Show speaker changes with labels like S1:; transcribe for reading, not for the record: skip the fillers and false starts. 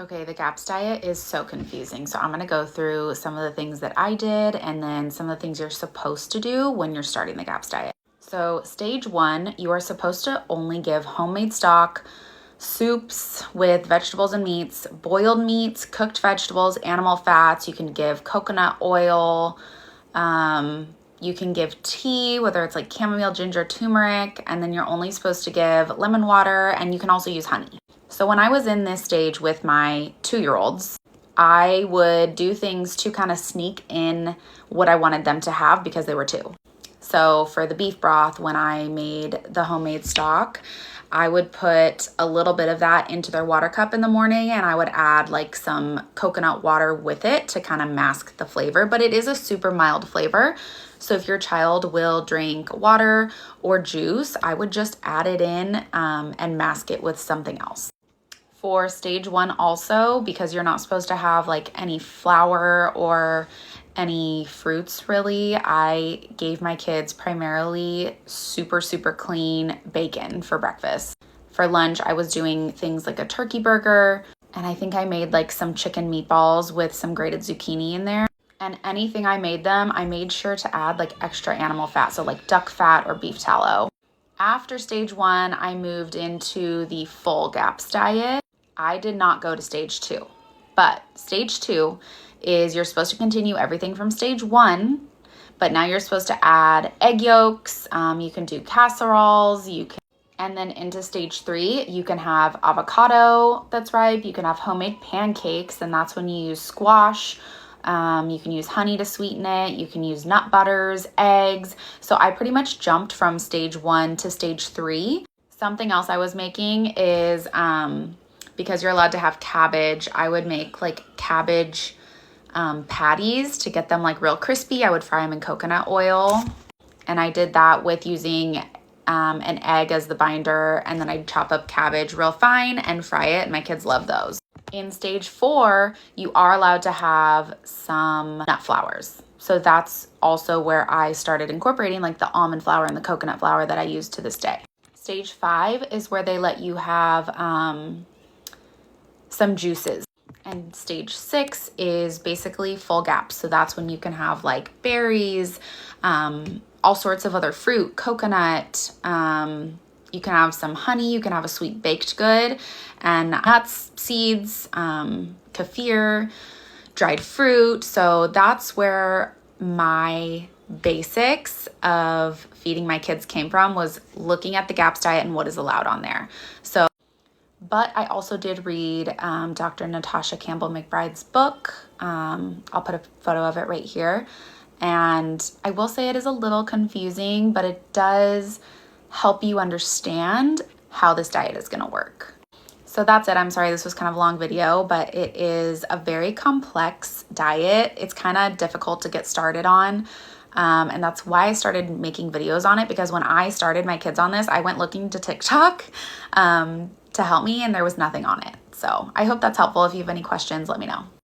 S1: Okay, the GAPS diet is so confusing. So I'm going to go through some of the things that I did and then some of the things you're supposed to do when you're starting the GAPS diet. So stage 1, you are supposed to only give homemade stock, soups with vegetables and meats, boiled meats, cooked vegetables, animal fats. You can give coconut oil. You can give tea, whether it's like chamomile, ginger, turmeric, and then you're only supposed to give lemon water, and you can also use honey. So when I was in this stage with my 2-year-olds, I would do things to kind of sneak in what I wanted them to have because they were 2. So for the beef broth, when I made the homemade stock, I would put a little bit of that into their water cup in the morning, and I would add like some coconut water with it to kind of mask the flavor, but it is a super mild flavor. So if your child will drink water or juice, I would just add it in and mask it with something else. For stage 1 also, because you're not supposed to have like any flour or any fruits really, I gave my kids primarily super clean bacon for breakfast. For lunch, I was doing things like a turkey burger, and I think I made like some chicken meatballs with some grated zucchini in there. And anything I made them, I made sure to add like extra animal fat, so like duck fat or beef tallow. After stage 1, I moved into the full GAPS diet. I did not go to stage 2, but stage 2 is you're supposed to continue everything from stage 1, but now you're supposed to add egg yolks. You can do casseroles, and then into stage 3, you can have avocado that's ripe. You can have homemade pancakes, and that's when you use squash. You can use honey to sweeten it. You can use nut butters, eggs. So I pretty much jumped from stage 1 to stage 3. Something else I was making is, because you're allowed to have cabbage, I would make like cabbage patties to get them like real crispy. I would fry them in coconut oil. And I did that with using an egg as the binder, and then I'd chop up cabbage real fine and fry it, and my kids love those. In stage 4, you are allowed to have some nut flours. So that's also where I started incorporating like the almond flour and the coconut flour that I use to this day. Stage 5 is where they let you have some juices. And stage 6 is basically full GAPS. So that's when you can have like berries, all sorts of other fruit, coconut, you can have some honey, you can have a sweet baked good, and nuts, seeds, kefir, dried fruit. So that's where my basics of feeding my kids came from, was looking at the GAPS diet and what is allowed on there. So, but I also did read Dr. Natasha Campbell McBride's book. I'll put a photo of it right here. And I will say it is a little confusing, but it does help you understand how this diet is going to work. So that's it. I'm sorry this was kind of a long video, but it is a very complex diet. It's kind of difficult to get started on. And that's why I started making videos on it, because when I started my kids on this, I went looking to TikTok to help me, and there was nothing on it. So I hope that's helpful. If you have any questions, let me know.